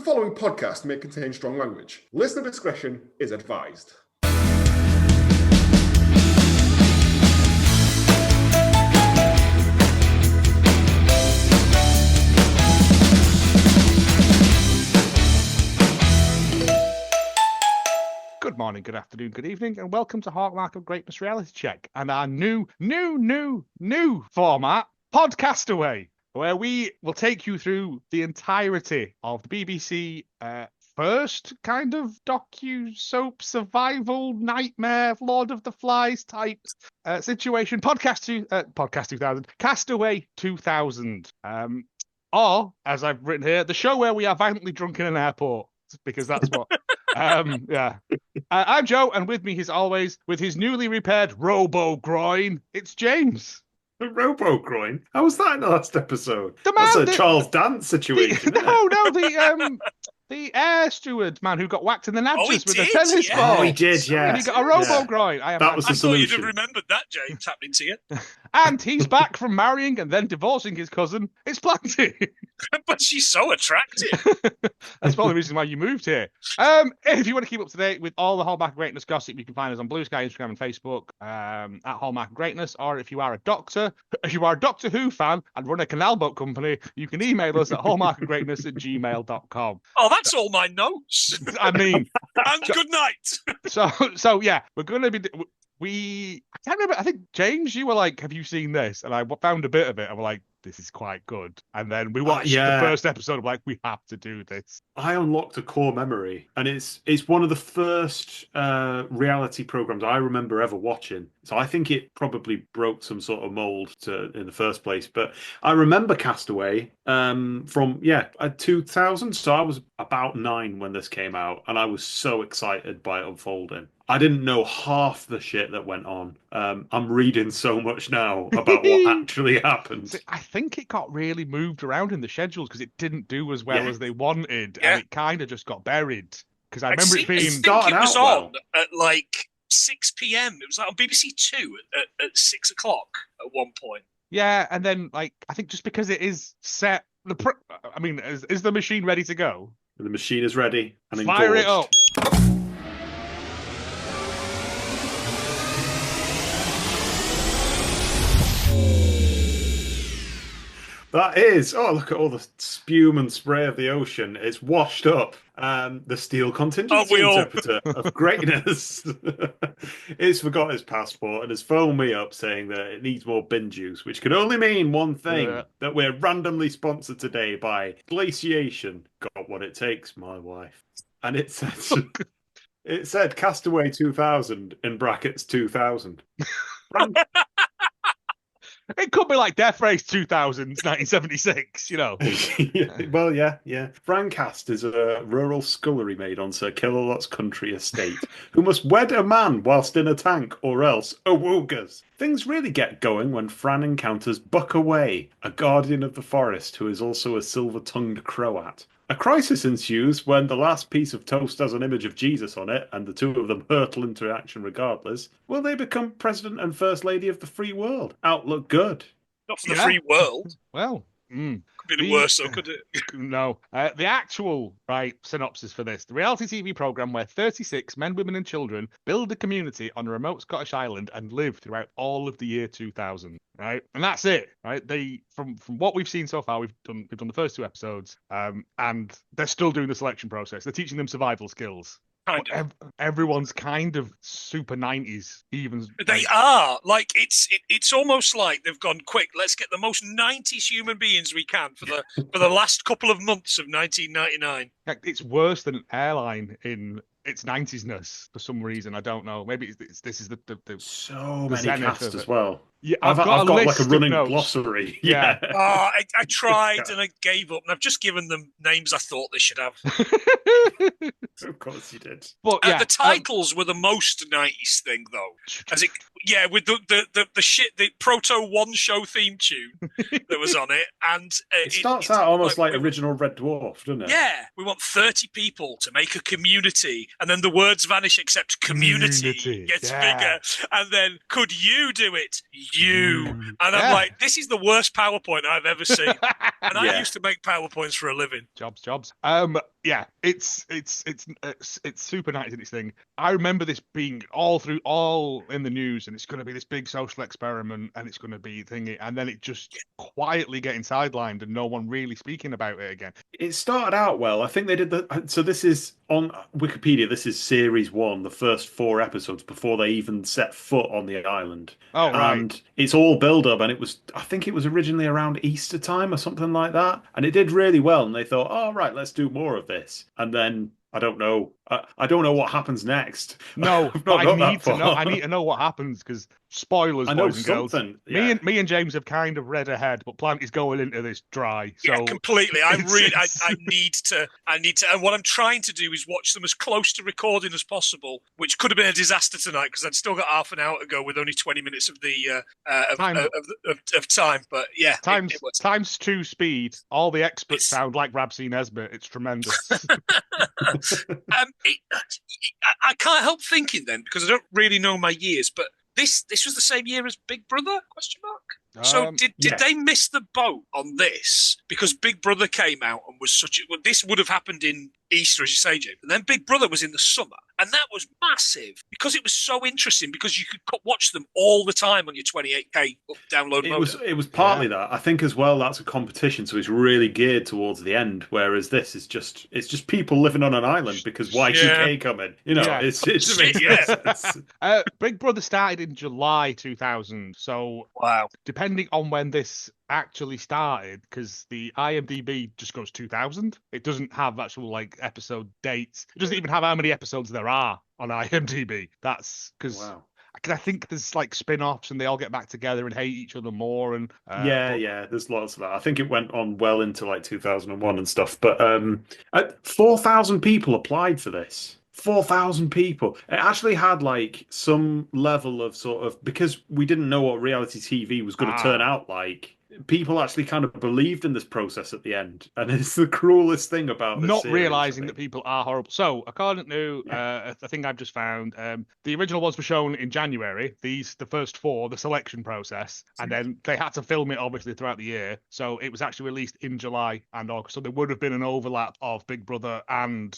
The following podcast may contain strong language. Listener discretion is advised. Good morning, good afternoon, good evening, and welcome to Hallmark of Greatness Reality Check and our new format, Pod-Castaway, where we will take you through the entirety of the BBC first kind of docu-soap survival nightmare, Lord of the Flies type situation, Podcast 2000, Castaway 2000, or, as I've written here, the show where we are violently drunk in an airport, because that's what... yeah. I'm Joe, and with me, as always, with his newly repaired robo-groin, it's James. The robo-groin? How was that in the last episode? The man, That's a Charles Dance situation, the air steward man who got whacked in the nabs with a tennis yeah. ball. Oh, he did, yeah. And he got a robo-groin. Yeah. That was the solution. I thought you'd have remembered that, James, happening to you. And he's back from marrying and then divorcing his cousin. It's Planty. But she's so attractive. That's probably the reason why you moved here. If you want to keep up to date with all the Hallmark of Greatness gossip, you can find us on Blue Sky, Instagram, and Facebook at Hallmark of Greatness. Or if you are a Doctor Who fan and run a canal boat company, you can email us at hallmarkofgreatness@gmail.com. Oh, that's all my notes. I mean, and good night. So yeah, we're going to be. I can't remember. I think James, you were like, "Have you seen this?" And I found a bit of it. And we're like, "This is quite good." And then we watched the first episode. I'm like, "We have to do this." I unlocked a core memory, and it's one of the first reality programs I remember ever watching. So I think it probably broke some sort of mold in the first place. But I remember Castaway from 2000. So I was about 9 when this came out, and I was so excited by it unfolding. I didn't know half the shit that went on. I'm reading so much now about what actually happened. See, I think it got really moved around in the schedules because it didn't do as well as they wanted, and it kind of just got buried. Because I remember it being it was on at like 6 p.m. It was like on BBC Two at 6 o'clock at one point. Yeah, and then like I think just because it is set, is the machine ready to go? The machine is ready and fire it up. That is. Oh, look at all the spume and spray of the ocean. It's washed up. The steel contingency interpreter of greatness has forgot his passport and has phoned me up saying that it needs more bin juice, which can only mean one thing, that we're randomly sponsored today by Glaciation. Got what it takes, my wife. And it said Castaway 2000 in brackets 2000. It could be like Death Race 2000, 1976, you know. Well, yeah. Francast is a rural scullery maid on Sir Killalot's country estate who must wed a man whilst in a tank or else awoogas. Things really get going when Fran encounters Buck-Away, a guardian of the forest who is also a silver-tongued Croat. A crisis ensues when the last piece of toast has an image of Jesus on it, and the two of them hurtle into action regardless. Will they become President and First Lady of the free world? Outlook good. Not for the free world. Well, could be the worst, though, could it? No. The actual synopsis for this: the reality TV program where 36 men, women, and children build a community on a remote Scottish island and live throughout all of the year 2000. Right, and that's it. Right, from what we've seen so far, we've done the first 2 episodes, and they're still doing the selection process. They're teaching them survival skills. Everyone's kind of super 90s, even. They are like it's almost like they've gone quick. Let's get the most 90s human beings we can for the last couple of months of 1999. It's worse than an airline in its 90s-ness for some reason. I don't know. Maybe this is the so many casts as well. Yeah, I've got like a running glossary. Yeah. I tried and I gave up, and I've just given them names I thought they should have. Of course you did. But the titles were the most 90s thing, though, as Yeah, with the shit, the Proto One Show theme tune that was on it, and It starts out almost like we- original Red Dwarf, doesn't it? Yeah, we want 30 people to make a community, and then the words vanish except community gets bigger, and then could you do it? You. And I'm like, this is the worst PowerPoint I've ever seen. And I used to make PowerPoints for a living. Jobs. Yeah, it's super nice in its thing. I remember this being all in the news, and it's going to be this big social experiment, and it's going to be thingy, and then it just quietly getting sidelined, and no one really speaking about it again. It started out well. I think they did so this is on Wikipedia. This is series 1, the first 4 episodes before they even set foot on the island. Oh, right. And it's all build up, and I think it was originally around Easter time or something like that, and it did really well. And they thought, oh right, let's do more of this. And then I don't know. I don't know what happens next. No, but I need to know. I need to know what happens because spoilers, I know boys and girls. something. Yeah. Me and James have kind of read ahead, but Plant is going into this dry. So Yeah, completely. I need to. And what I'm trying to do is watch them as close to recording as possible, which could have been a disaster tonight because I'd still got half an hour to go with only 20 minutes of the of time. But yeah, times 2 speed. All the experts sound like Rabsy Nesbitt. It's tremendous. I can't help thinking then, because I don't really know my years, but this was the same year as Big Brother? ? So did they miss the boat on this? Because Big Brother came out and was this would have happened in Easter, as you say, James. And then Big Brother was in the summer. And that was massive because it was so interesting because you could watch them all the time on your 28K download mode. It was partly that. I think as well that's a competition, so it's really geared towards the end, whereas this is just people living on an island because Y2K coming. You know, it's Big Brother started in July 2000. So wow. Depending on when this actually started, because the IMDb just goes 2000. It doesn't have actual like episode dates. It doesn't even have how many episodes there are on IMDb. That's because I think there's like spin-offs and they all get back together and hate each other more. And there's lots of that. I think it went on well into like 2001 and stuff. But 4,000 people applied for this. 4,000 people. It actually had like some level of sort of, because we didn't know what reality TV was going to turn out like. People actually kind of believed in this process at the end, and it's the cruelest thing about this not series, realizing that people are horrible. So, according to the thing I've just found, the original ones were shown in January. The first 4, the selection process, and then they had to film it obviously throughout the year. So it was actually released in July and August. So there would have been an overlap of Big Brother and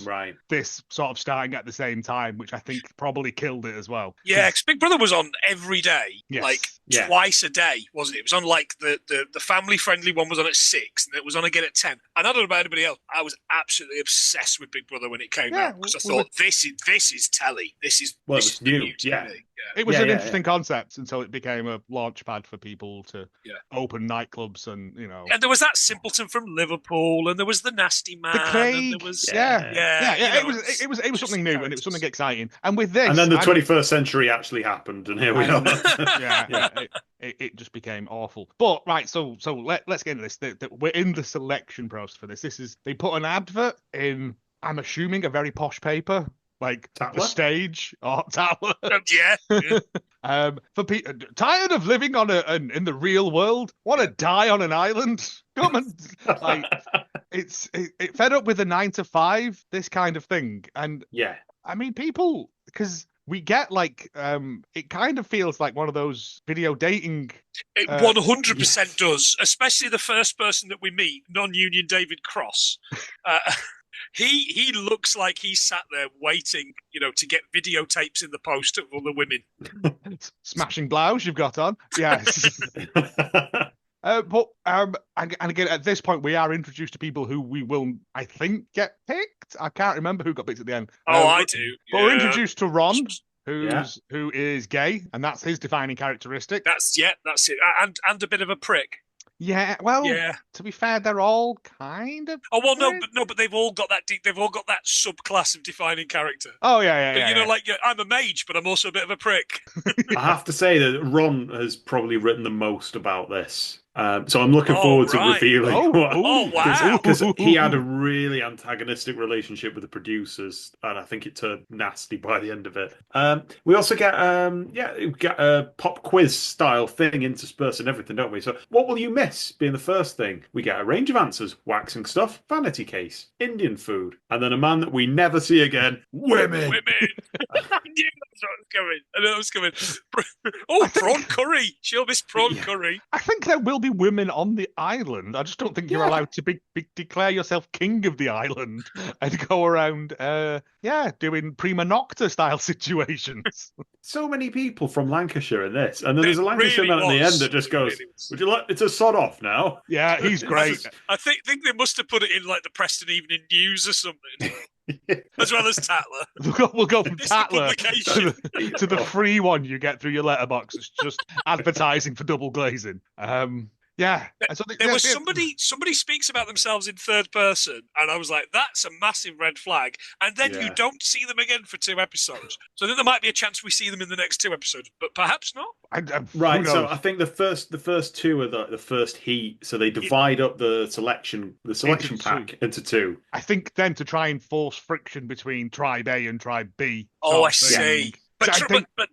this sort of starting at the same time, which I think probably killed it as well. Yeah, because Big Brother was on every day, twice a day, wasn't it? It was on like the family-friendly one was on at 6, and it was on again at 10. And I don't know about anybody else. I was absolutely obsessed with Big Brother when it came out because I thought this is telly. This is new. Yeah. It was an interesting concept until it became a launch pad for people to open nightclubs and And there was that simpleton from Liverpool, and there was the nasty man. The Craig. And there was, It was something new and it was something exciting. And with this, and then the 21st century actually happened, and here we are. It just became awful. But right, so let's get into this. We're in the selection process for this. They put an advert in, I'm assuming, a very posh paper. Like Tatler? The Stage or Tatler. For people tired of living on in the real world, want to die on an island? Come and like it fed up with the 9 to 5, this kind of thing. And I mean, people, because we get like it kind of feels like one of those video dating. It 100% does, especially the first person that we meet, non-union David Cross. He looks like he sat there waiting, to get videotapes in the post of other women. Smashing blouse you've got on. Yes. But again, at this point, we are introduced to people who we will, I think, get picked. I can't remember who got picked at the end. I do. But we're introduced to Ron, who is gay, and that's his defining characteristic. That's it, and a bit of a prick. Yeah, well, to be fair, they're all kind of. Oh well, but they've all got that. They've all got that subclass of defining character. Oh yeah. Like I'm a mage, but I'm also a bit of a prick. I have to say that Ron has probably written the most about this. So I'm looking forward to right. revealing wow. because he had a really antagonistic relationship with the producers, and I think it turned nasty by the end of it. We also get we get a pop quiz style thing interspersed and everything, don't we? So what will you miss being the first thing? We get a range of answers: waxing stuff, vanity case, Indian food, and then a man that we never see again: women. I knew that was coming. Oh, prawn curry. She'll miss prawn curry. I think there will be women on the island. I just don't think you're allowed to declare yourself king of the island and go around, doing prima nocta style situations. So many people from Lancashire in this, and then there's a Lancashire man at the end that just goes, "Would you like? It's a sod off now." Yeah, he's great. I think they must have put it in like the Preston Evening News or something. As well as Tatler. We'll go from Tatler to the free one you get through your letterbox. It's just advertising for double glazing. Yeah. So there was somebody speaks about themselves in third person, and I was like, that's a massive red flag. And then you don't see them again for 2 episodes. So I think there might be a chance we see them in the next 2 episodes, but perhaps not. Right. So I think the first 2 are the first heat. So they divide up the selection pack into 2. I think then to try and force friction between Tribe A and Tribe B. Oh, I see. But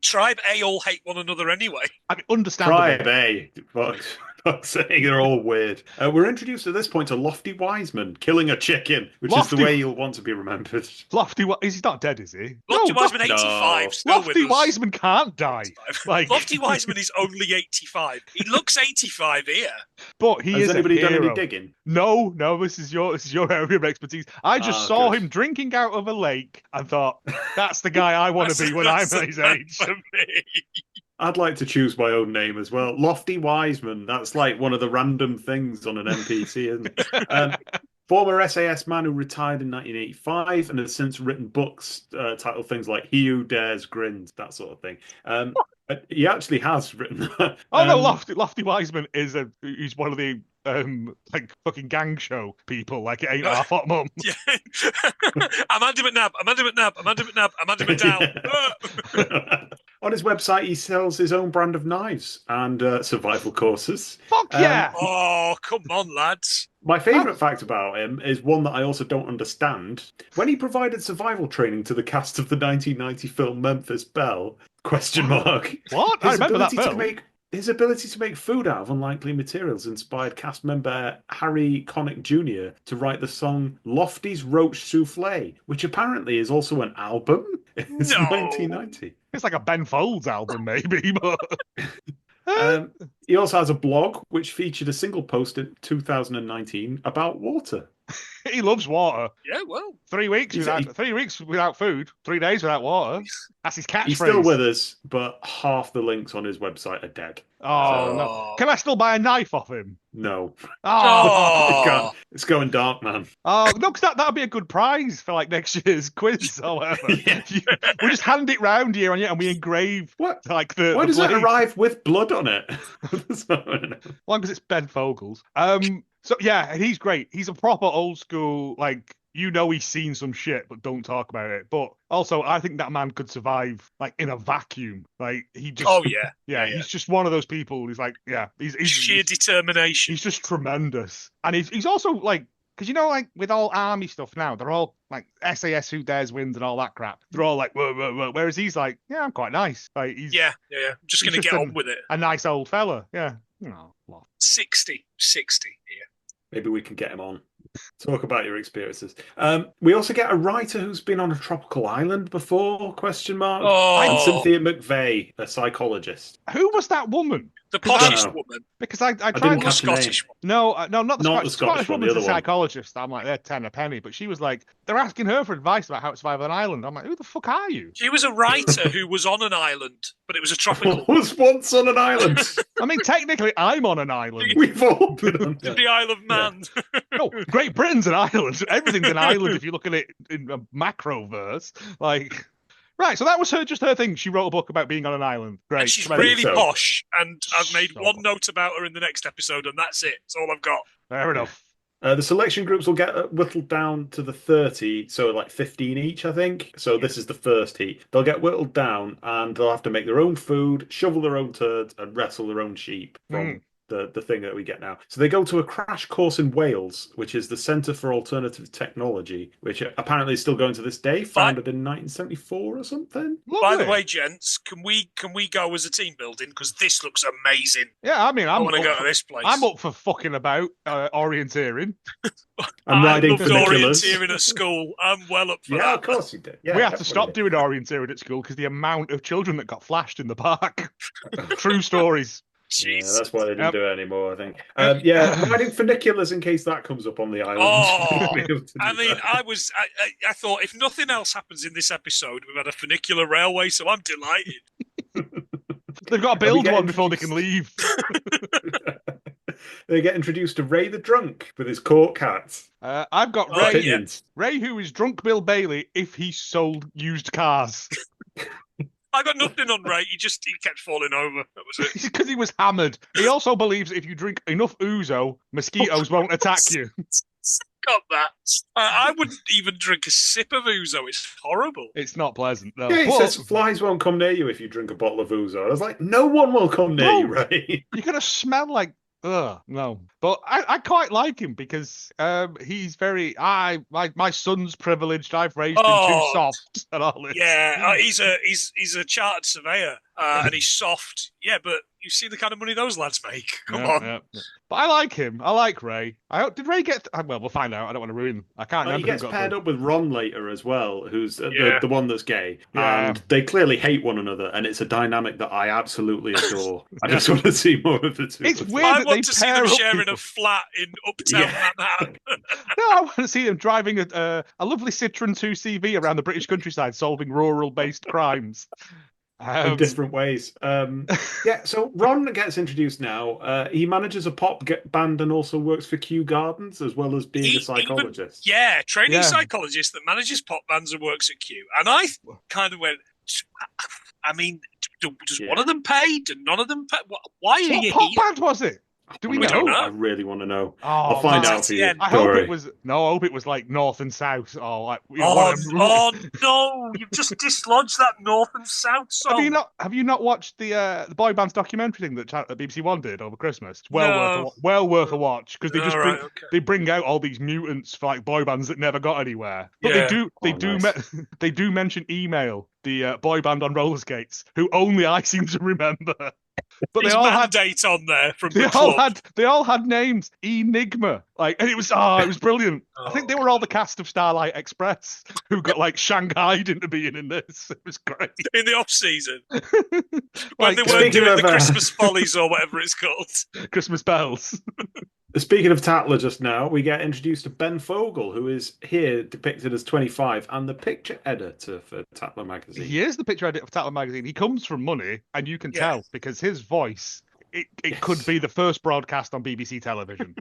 Tribe A all hate one another anyway. I mean, understandable. Tribe A. Fuck's sake, they're all weird. We're introduced at this point to Lofty Wiseman killing a chicken, which is the way you'll want to be remembered. Lofty, is he not dead? Is he? Lofty Wiseman, 85. Still Lofty Wiseman can't die. Lofty Wiseman is only 85. He looks 85 here. But he is Has anybody a hero. done any digging? No. This is your area of expertise. I just saw him drinking out of a lake and thought, that's the guy I want to be when I'm his age. For me. I'd like to choose my own name as well. Lofty Wiseman. That's like one of the random things on an NPC, isn't it? Former SAS man who retired in 1985 and has since written books titled things like He Who Dares Grins, that sort of thing. He actually has written that. No, Lofty Wiseman is he's one of the fucking gang show people, like it ain't half hot mum. Yeah. I'm Andy McNabb. On his website, he sells his own brand of knives and survival courses. Fuck yeah! Oh, come on, lads. My favourite fact about him is one that I also don't understand. When he provided survival training to the cast of the 1990 film Memphis Belle, ? What? I remember that film. His ability to make food out of unlikely materials inspired cast member Harry Connick Jr. to write the song Lofty's Roach Souffle, which apparently is also an album. It's 1990. It's like a Ben Folds album, maybe, but... He also has a blog which featured a single post in 2019 about water. He loves water. Yeah, well, 3 weeks without food, 3 days without water. That's his catchphrase. He's still with us, but half the links on his website are dead. Oh, no. Can I still buy a knife off him? No. Oh. It's going dark, man. Oh, no, because that'd be a good prize for like next year's quiz or whatever. We just hand it round year on year and we engrave like the. Why does it arrive with blood on it? Well, because it's Ben Fogle's. So yeah, and he's great. He's a proper old school, like, he's seen some shit, but don't talk about it. But also, I think that man could survive like in a vacuum. Like he just. Oh yeah. Yeah. He's just one of those people. He's like, he's sheer determination. He's just tremendous, and he's also like, because like with all army stuff now, they're all like SAS Who Dares Wins and all that crap. They're all like, whoa, whoa, whoa. Whereas he's like, I'm quite nice. Like he's I'm just gonna get on with it. A nice old fella. Yeah. 60 here. Maybe we can get him on. Talk about your experiences. We also get a writer who's been on a tropical island before, ? And Cynthia McVeigh, a psychologist. Who was that woman? The poshest woman. Because I tried didn't the catch Scottish one. No, not the Scottish one. The other one. Psychologist. I'm like, they're 10 a penny. But she was like, they're asking her for advice about how to survive on an island. I'm like, who the fuck are you? She was a writer who was on an island, but it was a tropical. Was once on an island. I mean, technically, I'm on an island. We've all been on the Isle of Man. Yeah. No, Great Britain's an island. Everything's an island if you look at it in a macro verse. Like. Right, so that was just her thing. She wrote a book about being on an island. Great. And she's really posh, and I've made one note about her in the next episode, and that's it. That's all I've got. Fair enough. The selection groups will get whittled down to the 30, so like 15 each, I think. So this is the first heat. They'll get whittled down, and they'll have to make their own food, shovel their own turds, and wrestle their own sheep from the thing that we get now. So they go to a crash course in Wales, which is the Centre for Alternative Technology, which apparently is still going to this day, founded in 1974 or something. By the way, gents, can we go as a team building? Because this looks amazing. Yeah, I mean, I want to go to this place. I'm up for fucking about orienteering. I'm riding loved funiculars. orienteering at school. I'm well up for that. Yeah, of course you did. Yeah, we have to stop doing orienteering at school because the amount of children that got flashed in the park. True stories. Yeah, that's why they didn't do it anymore, I think. Riding funiculars in case that comes up on the island. I thought if nothing else happens in this episode, we've had a funicular railway, so I'm delighted. They've got to build one before they can leave. They get introduced to Ray the Drunk with his court cat. I've got Ray. Ray, who is drunk Bill Bailey if he sold used cars. I got nothing on Ray. He kept falling over. That was it. Because he was hammered. He also believes if you drink enough ouzo, mosquitoes won't attack you. Got that. I wouldn't even drink a sip of ouzo. It's horrible. It's not pleasant. No. Yeah, he says flies won't come near you if you drink a bottle of ouzo. I was like, no one will come near you, Ray. You're going to smell like... Ugh, no. But I quite like him because he's very... My son's privileged. I've raised him too soft and all this. Yeah, he's a chartered surveyor and he's soft. Yeah, but you see the kind of money those lads make. Come on. Yeah. But I like him. I like Ray. Did Ray get... Well, we'll find out. I don't want to ruin... I can't remember. He gets paired up with Ron later as well, who's the one that's gay. Yeah. And they clearly hate one another, and it's a dynamic that I absolutely adore. I just want to see more of the two. It's weird I want to see them sharing a flat in Uptown Manhattan. No, I want to see them driving a lovely Citroen 2CV around the British countryside, solving rural-based crimes. In different ways. So Ron gets introduced now. He manages a pop band and also works for Kew Gardens as well as being a psychologist. Trainee psychologist that manages pop bands and works at Kew. And I kind of went, I mean, does one of them pay? Do none of them pay? Why are you here? What pop band was it? Do we know? I really want to know. I'll find out for you. I hope it was like North and South. No! You've just dislodged that North and South song. Have you not watched the boy bands documentary thing that BBC One did over Christmas? It's well worth a watch because they bring out all these mutants for like boy bands that never got anywhere. But they do mention Email, the boy band on roller skates, who only I seem to remember. But they all had date on there from the club. They all had names. Enigma, and it was brilliant. I think they were all the cast of Starlight Express who got shanghaied into being in this. It was great in the off season when they weren't doing the Christmas Follies or whatever it's called, Christmas Bells. Speaking of Tatler just now, we get introduced to Ben Fogle, who is here depicted as 25 and the picture editor for Tatler magazine. He is the picture editor for Tatler magazine. He comes from money, and you can tell because his voice, it could be the first broadcast on BBC television.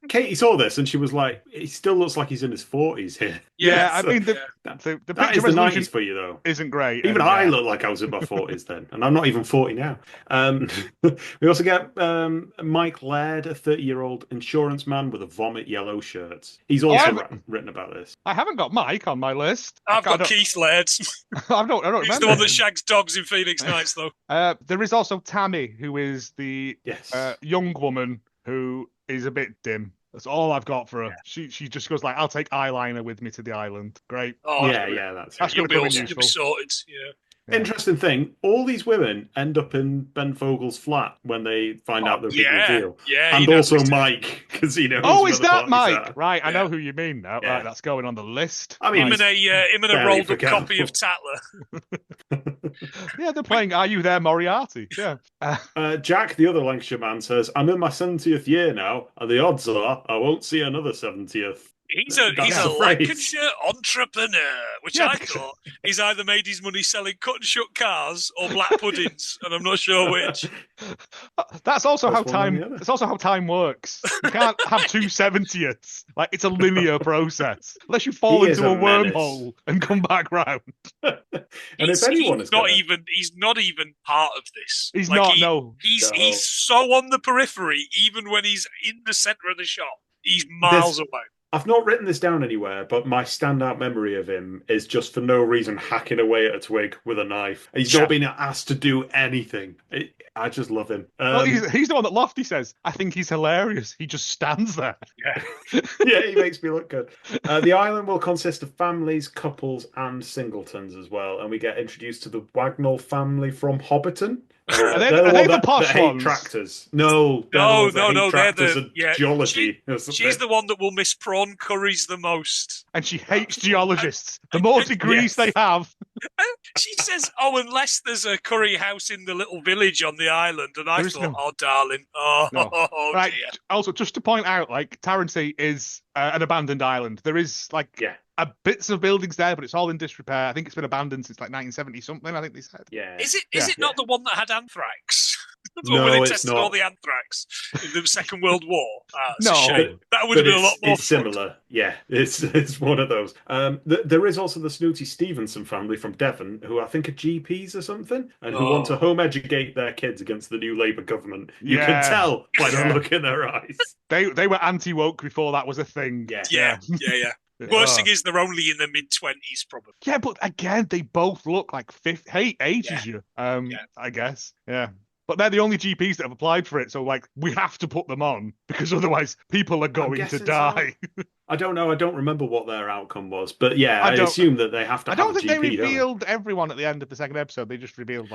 Katie saw this and she was like, he still looks like he's in his 40s here. I mean, the that is the 90s for you, though. Isn't great. Even I look like I was in my 40s then, and I'm not even 40 now. We also get Mike Laird, a 30-year-old insurance man with a vomit yellow shirt. He's also written about this. I haven't got Mike on my list. I've got Keith Laird. I don't remember. He's the one that shags dogs in Phoenix Nights, though. There is also Tammy, who is the young woman who is a bit dim. That's all I've got for her. Yeah. She just goes I'll take eyeliner with me to the island. Great. Oh, that's going to be useful. You'll be sorted. Yeah. Interesting thing, all these women end up in Ben Fogle's flat when they find out the big reveal. Yeah, and also Mike, because he knows. Oh, is that Mike? Right, I know who you mean now. Yeah. Right, that's going on the list. I mean, him and a rolled up copy of Tatler. Yeah, they're playing Are You There, Moriarty? Yeah. Jack, the other Lancashire man, says, I'm in my 70th year now, and the odds are I won't see another 70th. He's a Lancashire entrepreneur, which I thought he's either made his money selling cut and shut cars or black puddings, and I'm not sure which. That's also how time works. You can't have two 70ths. It's a linear process, unless you fall into a wormhole and come back round. He's not even part of this. He's not. No, he's so on the periphery, even when he's in the centre of the shop. He's miles away. I've not written this down anywhere, but my standout memory of him is just for no reason hacking away at a twig with a knife. He's not been asked to do anything. I just love him. Well, he's the one that Lofty says, I think he's hilarious. He just stands there. Yeah. Yeah, he makes me look good. The island will consist of families, couples, and singletons as well. And we get introduced to the Wagnall family from Hobbiton. Are they the posh that hate ones? tractors. No. No. They're They're the geology. She's the one that will miss prawn curries the most. And she hates geologists. The more degrees they have. She says, unless there's a curry house in the little village on the island. And I thought, oh, darling. Right. Dear. Also, just to point out, Tarrantay is an abandoned island. There is, bits of buildings there, but it's all in disrepair. I think it's been abandoned since 1970 something. I think they said. Yeah. Is it not the one that had anthrax? No, when they it's tested not. all the anthrax in the Second World War. No, a shame. That would have been a lot more It's similar. Yeah, it's one of those. There is also the Snooty Stevenson family from Devon, who I think are GPs or something, and who want to home educate their kids against the new Labour government. You can tell by the look in their eyes. They were anti-woke before that was a thing. Yeah. Worst thing is they're only in their mid-20s, probably. Yeah, but again, they both look like 50. Hey, ages you. I guess. Yeah. But they're the only GPs that have applied for it, so we have to put them on because otherwise people are going to die. I don't know. I don't remember what their outcome was, but I assume that they have to. I don't think they revealed everyone at the end of the second episode. They just revealed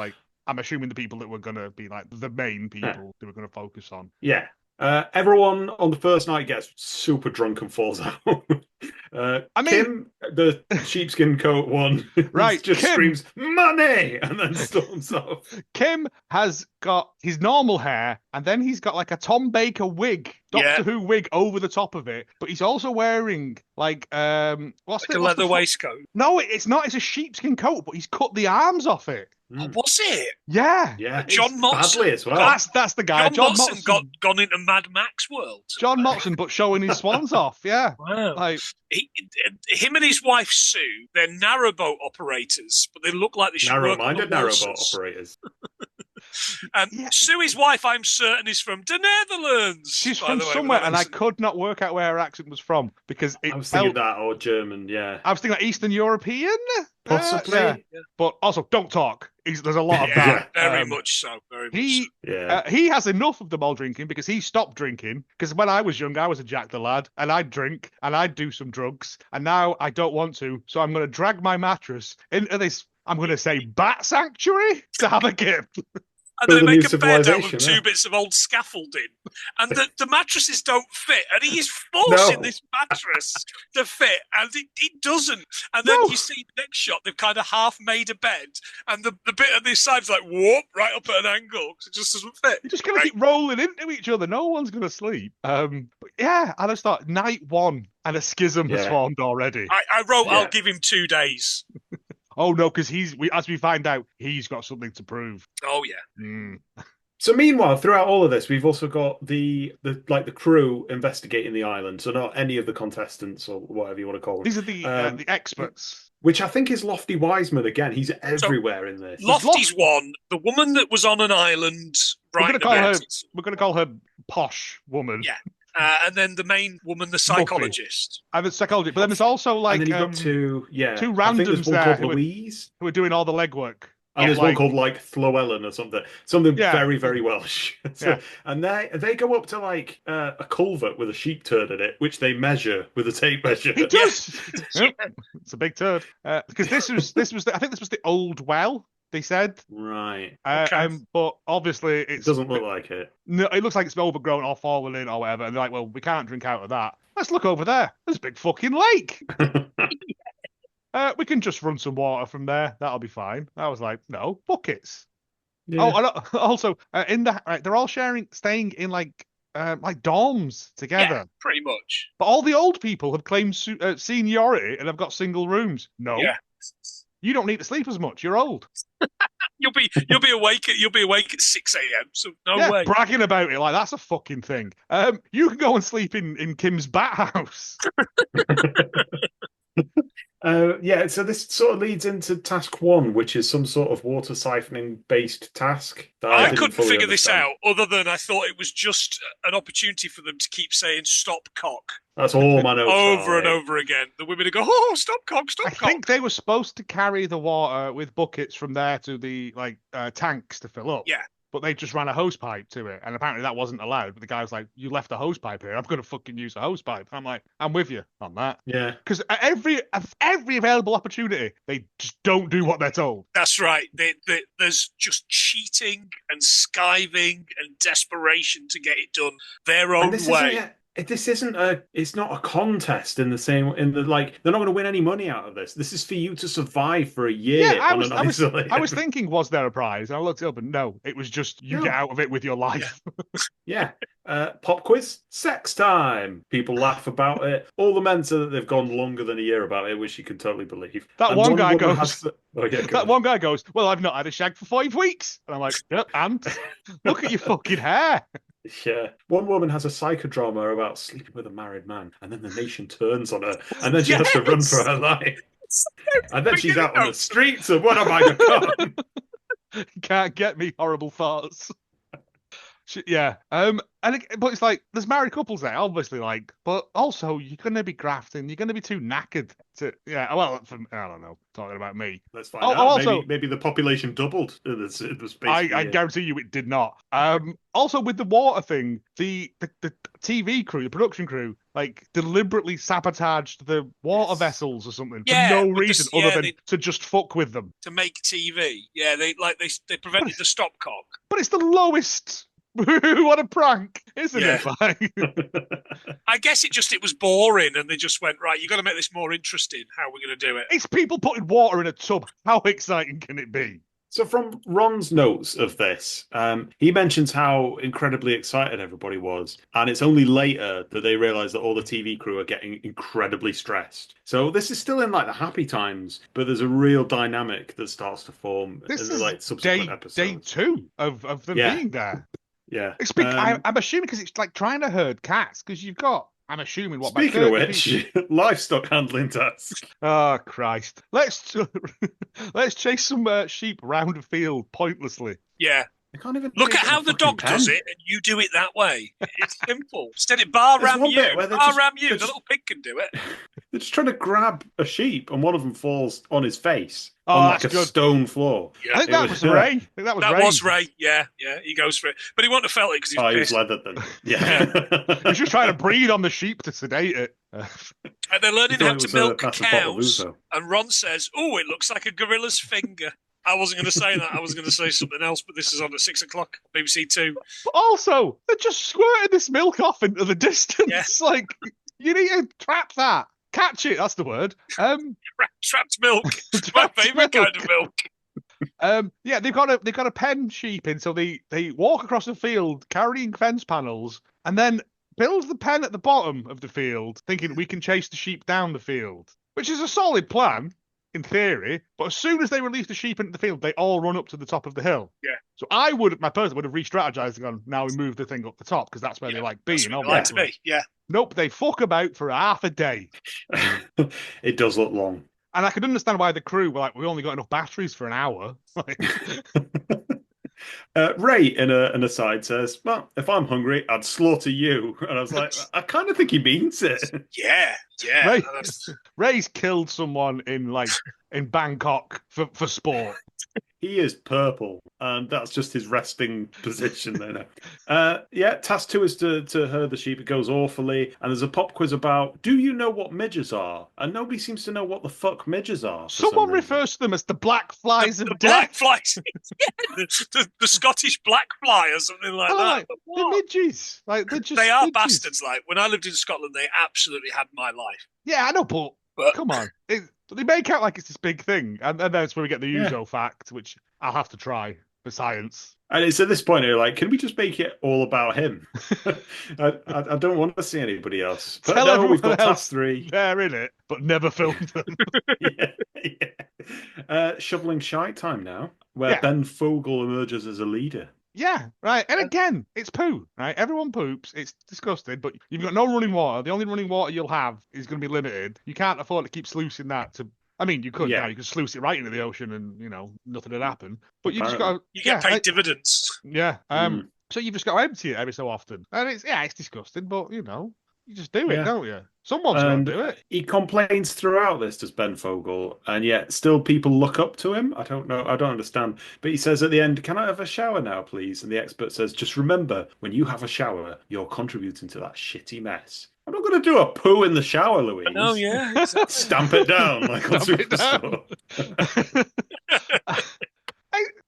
I'm assuming the people that were going to be the main people they were going to focus on. Yeah. Everyone on the first night gets super drunk and falls out. Kim, the sheepskin coat one, right, just screams money and then storms off. Kim has got his normal hair, and then he's got a Tom Baker wig, Doctor Who wig over the top of it. But he's also wearing a leather waistcoat. No, it's not. It's a sheepskin coat, but he's cut the arms off it. Oh, was it? Yeah. John Motson. Badly as well. That's the guy. John Motson gone into Mad Max world. John Motson, but showing his swans off. Yeah. Wow. Him and his wife Sue, they're narrowboat operators, but they look like they should work on the narrowboat operators. And Sue's wife, I'm certain, is from the Netherlands. She's from somewhere, and I could not work out where her accent was from because I was thinking that or German. Yeah, I was thinking Eastern European, possibly. Yeah. But also, don't talk. There's a lot of that. Very much so. He has enough of them all drinking because he stopped drinking. Because when I was young, I was a Jack the Lad, and I'd drink and I'd do some drugs, and now I don't want to, so I'm going to drag my mattress into this. I'm going to say bat sanctuary to have a kip. And they make a bed out of two bits of old scaffolding. And the mattresses don't fit. And he is forcing this mattress to fit. And it doesn't. And then you see the next shot, they've kind of half made a bed. And the bit on this side's whoop, right up at an angle. Because it just doesn't fit. You're just going to keep rolling into each other. No one's going to sleep. But I just thought night one and a schism has formed already. I wrote, I'll give him 2 days. Oh no, because as we find out, he's got something to prove. Oh yeah. So meanwhile, throughout all of this, we've also got the crew investigating the island. So not any of the contestants or whatever you want to call them. These are the experts. Which I think is Lofty Wiseman again. He's everywhere in this. Lofty's one. The woman that was on an island. We're going to call her Posh Woman. Yeah. And then the main woman, the psychologist. And the psychologist. But then there's also and then you've got two randoms there who are doing all the legwork. And there's one called Llewellyn or something very, very Welsh. And they go up to a culvert with a sheep turd in it, which they measure with a tape measure. It does. It's a big turd. Because I think this was the old well. They said right, but obviously it doesn't look like it. No, it looks like it's overgrown or fallen in or whatever. And they're like, well, we can't drink out of that. Let's look over there. There's a big fucking lake. We can just run some water from there. That'll be fine. I was like, no, buckets. Yeah. Oh, and also they're all staying in dorms together. Yeah, pretty much. But all the old people have claimed seniority and have got single rooms. No. Yeah. You don't need to sleep as much. You're old. You'll be awake at 6 a.m. So no way. Bragging about it that's a fucking thing. You can go and sleep in Kim's bat house. So this sort of leads into task 1, which is some sort of water siphoning based task. That I couldn't fully figure this understand. out, other than I thought it was just an opportunity for them to keep saying "stop cock" That's all my notes over and over again. The women would go, "Oh, stop cock, stop cock." I think they were supposed to carry the water with buckets from there to the tanks to fill up. Yeah. But they just ran a hose pipe to it, and apparently that wasn't allowed. But the guy was like, "You left a hose pipe here. I'm going to fucking use a hose pipe." I'm like, "I'm with you on that." Yeah. Because every available opportunity, they just don't do what they're told. That's right. There's just cheating and skiving and desperation to get it done their own way. It's not a contest in the like, they're not going to win any money out of this. This is for you to survive for a year. Yeah, I was thinking, was there a prize? And I looked it up and no, it was just you get out of it with your life. Yeah. Pop quiz, sex time. People laugh about it. All the men say that they've gone longer than a year about it, which you can totally believe. One guy goes, "Well, I've not had a shag for 5 weeks." And I'm like, "Yep, and look at your fucking hair." Yeah. One woman has a psychodrama about sleeping with a married man, and then the nation turns on her, and then she has to run for her life. And then she's out on the streets, and what am I become? Can't get me, horrible thoughts. Yeah. But it's like there's married couples there, obviously, but also you're going to be grafting. You're going to be too knackered to. Yeah. Well, I don't know. Talking about me. Let's find out. Also, maybe the population doubled in the space. I guarantee you it did not. Also, with the water thing, the TV crew, the production crew, deliberately sabotaged the water vessels or something for no reason other than to just fuck with them to make TV. Yeah, they prevented the stopcock. But it's the lowest. What a prank, isn't it? I guess it was boring, and they just went, right, you got to make this more interesting. How are we going to do it? It's people putting water in a tub. How exciting can it be? So from Ron's notes of this, he mentions how incredibly excited everybody was. And it's only later that they realise that all the TV crew are getting incredibly stressed. So this is still in the happy times, but there's a real dynamic that starts to form in the subsequent episodes. Day 2 of them being there. Yeah. I'm assuming because it's trying to herd cats, because you've got, I'm assuming what. Speaking of which, livestock handling task. Oh Christ! Let's chase some sheep round a field pointlessly. Yeah. I can't even look at how the dog does it, and you do it that way. It's simple. Instead of bar ram you, the little pig can do it. They're just trying to grab a sheep, and one of them falls on his face on a stone floor. Yeah. I think that was Ray. That was Ray. Yeah, he goes for it, but he wouldn't have felt it because he was leathered then. Yeah, he was just trying to breathe on the sheep to sedate it. And they're learning how to milk cows. And Ron says, "Oh, it looks like a gorilla's finger." I wasn't going to say that. I was going to say something else, but this is on at 6 o'clock, BBC 2. But also, they're just squirting this milk off into the distance. Yeah. You need to trap that. Catch it, that's the word. Trapped milk. It's my favourite kind of milk. They've got a pen sheep in, so they walk across the field carrying fence panels and then build the pen at the bottom of the field, thinking we can chase the sheep down the field, which is a solid plan. In theory, but as soon as they release the sheep into the field, they all run up to the top of the hill. Yeah. So my person would have re-strategized and gone, now we move the thing up the top because that's where they like being. To be. Yeah. Nope, they fuck about for half a day. It does look long. And I could understand why the crew were like, we only got enough batteries for an hour. Ray, in an aside, says, well, if I'm hungry, I'd slaughter you. And I was like, I kind of think he means it. Yeah. Ray's killed someone in Bangkok for sport. He is purple, and that's just his resting position there now. Task 2 is to herd the sheep. It goes awfully, and there's a pop quiz about, do you know what midges are? And nobody seems to know what the fuck midges are. Someone refers to them as the black flies of the death. Black flies. the Scottish black fly or something like that. The midges. They are bastards. When I lived in Scotland, they absolutely had my life. Yeah, I know, but come on. They make out like it's this big thing, and then that's where we get the usual fact, which I'll have to try for science. And it's at this point you're like, can we just make it all about him? I don't want to see anybody else. But Tell everyone we've got else task 3. They're in it, but never filmed them. Shoveling shite time now, where Ben Fogle emerges as a leader. Yeah, right. And again, it's poo, right? Everyone poops. It's disgusting, but you've got no running water. The only running water you'll have is going to be limited. You can't afford to keep sluicing that to. I mean, you could now. You could sluice it right into the ocean, and nothing would happen. But you just got. You get paid dividends. Yeah. So you've just got to empty it every so often, and it's disgusting, but you just do it, don't you? Someone's going to do it. He complains throughout this, does Ben Fogle, and yet still people look up to him. I don't know. I don't understand. But he says at the end, "Can I have a shower now, please?" And the expert says, "Just remember, when you have a shower, you're contributing to that shitty mess." I'm not going to do a poo in the shower, Louise. Oh, yeah. Exactly. Stamp it down like on Superstore.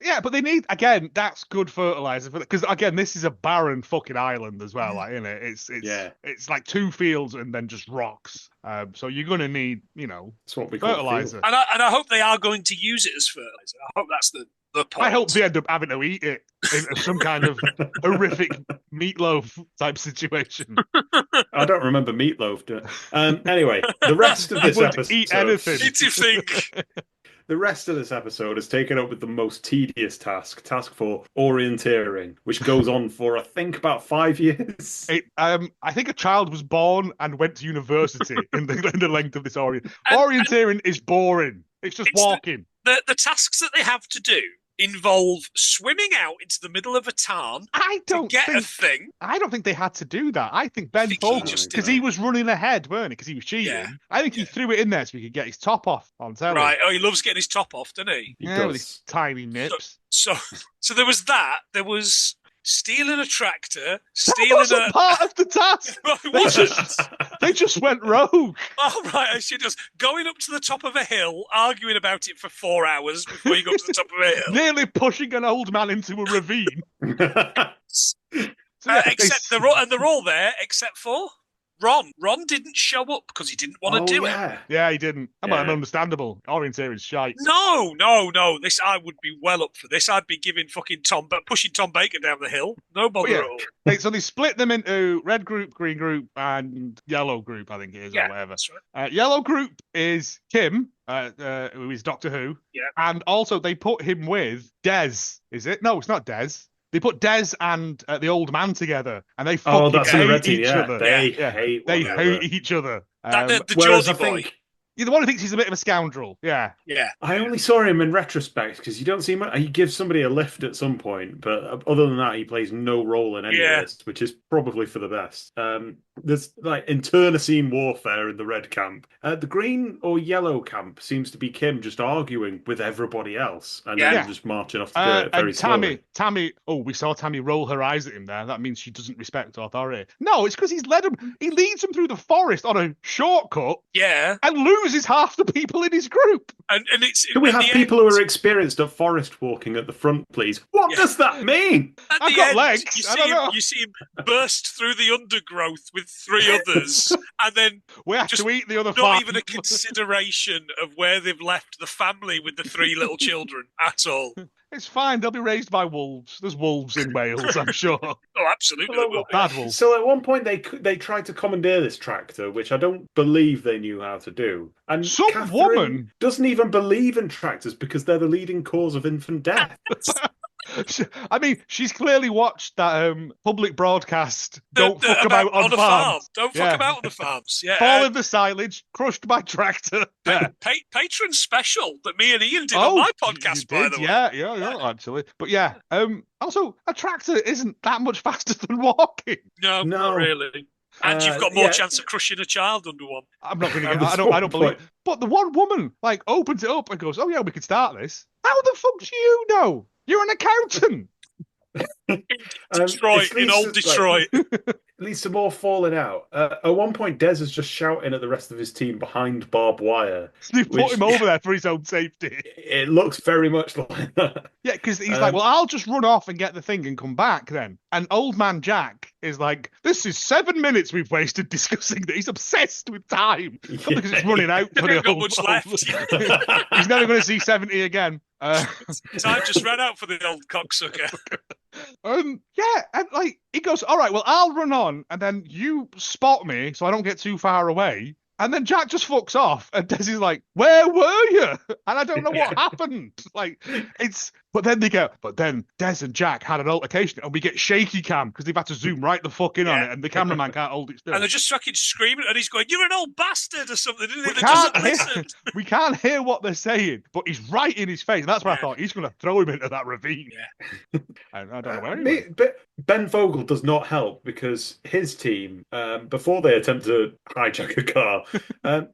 Yeah, but they need, again, that's good fertilizer for because again, this is a barren fucking island as well, like, isn't it? It's like 2 fields and then just rocks. So you're gonna need, that's what we fertilizer. And I hope they are going to use it as fertilizer. I hope that's the point. I hope they end up having to eat it in some kind of horrific meatloaf type situation. I don't remember meatloaf. Anyway, the rest of this episode. Eat anything. Did you think? The rest of this episode is taken up with the most tedious task for orienteering, which goes on for, I think, about 5 years. I think a child was born and went to university in the length of this orienteering is boring. It's just walking. The tasks that they have to do involve swimming out into the middle of a tarn to get a thing. I don't think they had to do that. I think Ben Fogle, because he was running ahead, weren't he? Because he was cheating. Yeah. I think he threw it in there so he could get his top off on telly. Right. Oh, he loves getting his top off, doesn't he? With his tiny nips. So there was that. There was stealing a tractor. That wasn't part of the task. They just went rogue. Oh, right. I should just going up to the top of a hill, arguing about it for 4 hours before you go to the top of a hill. Nearly pushing an old man into a ravine. Except they're all there except for Ron. Ron didn't show up because he didn't want to do it. Yeah, he didn't. Understandable. Orienteering's shite. No. This I would be well up for this. I'd be giving pushing Tom Baker down the hill. No bother at all. So they split them into red group, green group, and yellow group, I think it is, or whatever. That's right. Yellow group is Kim, who is Doctor Who. Yeah. And also they put him with Des. Is it? No, it's not Des. They put Des and the old man together, and they fucking hate each other. They hate each other. The Geordie boy. You're the one who thinks he's a bit of a scoundrel. Yeah. I only saw him in retrospect because you don't see him. He gives somebody a lift at some point, but other than that, he plays no role in any of this, which is probably for the best. There's like internecine warfare in the red camp. The green or yellow camp seems to be Kim just arguing with everybody else and then just marching off to do it very slowly. Tammy. Oh, we saw Tammy roll her eyes at him there. That means she doesn't respect authority. No, it's because he leads them through the forest on a shortcut. Yeah. And loses half the people in his group. And can we have people who are experienced at forest walking at the front, please? What does that mean? I've got legs. You see him burst through the undergrowth with 3 others, and then we have to eat the other. Not even a consideration of where they've left the family with the 3 little children at all. It's fine. They'll be raised by wolves. There's wolves in Wales, I'm sure. Oh, absolutely. Bad wolves. So at one point they tried to commandeer this tractor, which I don't believe they knew how to do. And some Catherine woman doesn't even believe in tractors because they're the leading cause of infant death. I mean, she's clearly watched that public broadcast. Don't fuck about on farms. Farm. Don't fuck about on the farms. Yeah. Fall in the silage, crushed by tractor. Patron special that me and Ian did on my podcast, by the way. Yeah, actually. But yeah, also, a tractor isn't that much faster than walking. No, not really. And you've got more chance of crushing a child under one. I'm not going to. I don't believe. But the one woman opens it up and goes, "Oh yeah, we could start this." How the fuck do you know? You're an accountant. Detroit, in old Detroit. Leads to more falling out. At one point, Des is just shouting at the rest of his team behind barbed wire. They put him over there for his own safety. It looks very much like that. Yeah, because he's like, well, I'll just run off and get the thing and come back then. And old man Jack is like, this is 7 minutes we've wasted discussing that. He's obsessed with time. Because it's running out for the old much left. He's never going to see 70 again. Time just ran out for the old cocksucker. Yeah, and he goes, all right, well, I'll run on, and then you spot me so I don't get too far away. And then Jack just fucks off, and Desi's like, where were you? And I don't know what happened. But then they go, but then Des and Jack had an altercation, and we get shaky cam because they've had to zoom right the fuck in on it, and the cameraman can't hold it still. And they're just fucking screaming, and he's going, "You're an old bastard" or something. We can't hear what they're saying, but he's right in his face. And that's why I thought he's going to throw him into that ravine. Yeah. I don't know where. But Ben Fogle does not help because his team, before they attempt to hijack a car,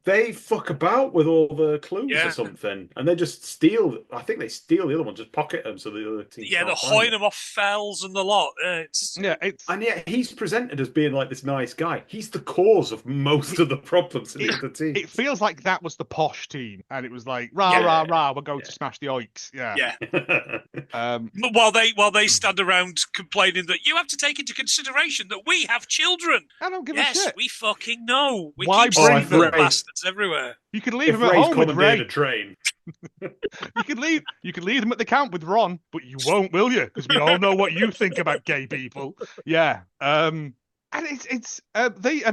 they fuck about with all the clues or something, and they just steal. I think they steal the other one, just pocket them so the other team. Yeah, they're hoying them off fells and the lot. And yet he's presented as being like this nice guy. He's the cause of most of the problems in the other team. It feels like that was the posh team, and it was like rah, we're going to smash the oiks. Yeah. While they stand around complaining that you have to take into consideration that we have children. I don't give a shit. Yes, we fucking know. We Why keep seeing little bastards everywhere. You could leave them at home with Ray. A train. You could leave them at the camp with Ron, but you won't, will you? Because we all know what you think about gay people. Yeah. And they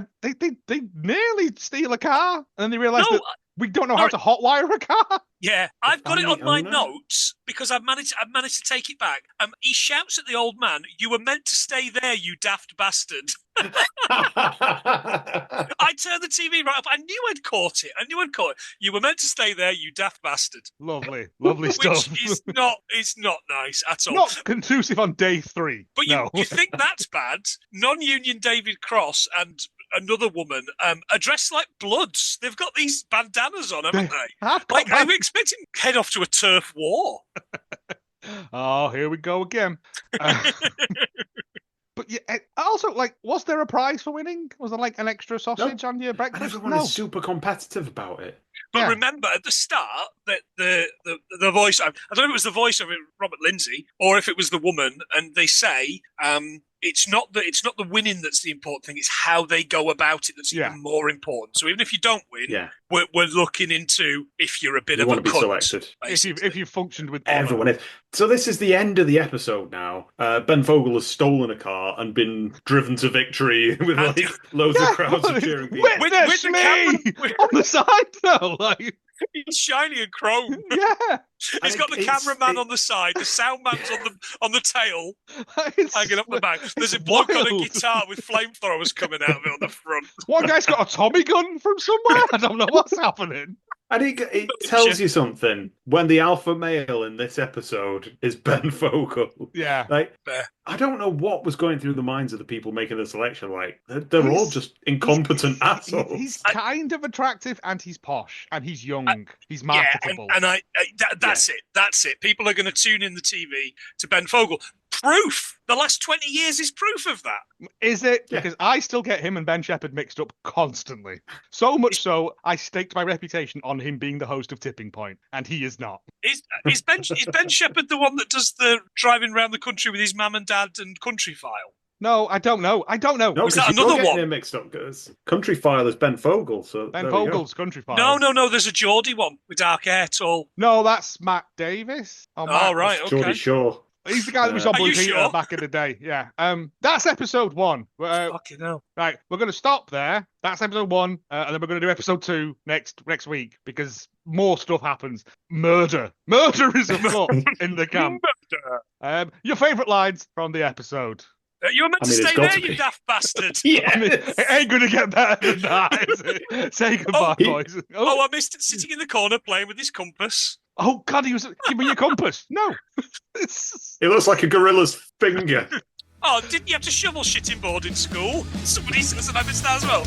nearly steal a car, and then they realise that we don't know how to hotwire a car. Yeah, I've got it on my notes because I've managed to take it back. He shouts at the old man, "You were meant to stay there, you daft bastard." I turned the TV right up. I knew I'd caught it. You were meant to stay there, you daft bastard. Lovely stuff. Which is not nice at all. Not conducive on day 3. But you think that's bad? Non-union David Cross and another woman are dressed like Bloods. They've got these bandanas on, haven't they? I'm expecting to head off to a turf war. Oh, here we go again. But yeah, also, was there a prize for winning? Was there an extra sausage on your breakfast? And everyone is super competitive about it. But remember, at the start, that the voice, I don't know if it was the voice of Robert Lindsay or if it was the woman, and they say it's not the winning that's the important thing; it's how they go about it that's even more important. So even if you don't win, we're looking into if you're a bit of a cunt. Selected. If you functioned with everyone is. So this is the end of the episode now. Ben Fogle has stolen a car and been driven to victory with loads of crowds of cheering people. Witness me on the side though. He's shiny and chrome. Yeah. He's got the cameraman on the side, the sound man's on the tail, hanging up the back. There's a bloke on a guitar with flamethrowers coming out of it on the front. One guy's got a Tommy gun from somewhere. I don't know what's happening. And it tells you something when the alpha male in this episode is Ben Fogle. Yeah. I don't know what was going through the minds of the people making the selection. They're all just incompetent assholes. He's kind of attractive, and he's posh, and he's young. He's marketable. Yeah, that's it. That's it. People are going to tune in the TV to Ben Fogle. Proof. The last 20 years is proof of that. Is it? Yeah. Because I still get him and Ben Shepherd mixed up constantly. So much so, I staked my reputation on him being the host of Tipping Point, and he is not. Is Ben Shepherd the one that does the driving around the country with his mum and dad and Country File? No, I don't know. No, is that another one? Mixed up because Country File is Ben Fogle. So Ben Fogle's Country File. No. There's a Geordie one with dark hair, tall. No, that's Matt Davis. Right. Okay. Geordie Shaw. He's the guy that was on Blue Peter sure? back in the day. Yeah. That's episode 1. Fucking hell. Right, we're going to stop there. That's episode 1, and then we're going to do episode 2 next week because more stuff happens. Murder is afoot in the camp. Your favourite lines from the episode? You were meant to stay there, you daft bastard. Yeah, it ain't going to get better than that, is it? Say goodbye, boys. I missed it sitting in the corner playing with his compass. Oh, God, he was... Give me your compass. No. It looks like a gorilla's finger. Oh, didn't you have to shovel shit in board in school? Somebody says that I missed that as well.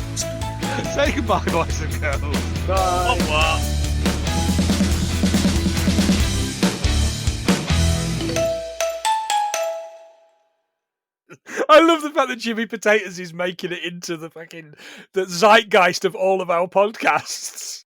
Say goodbye, boys and girls. Bye. Au revoir. I love the fact that Jimmy Potatoes is making it into the zeitgeist of all of our podcasts.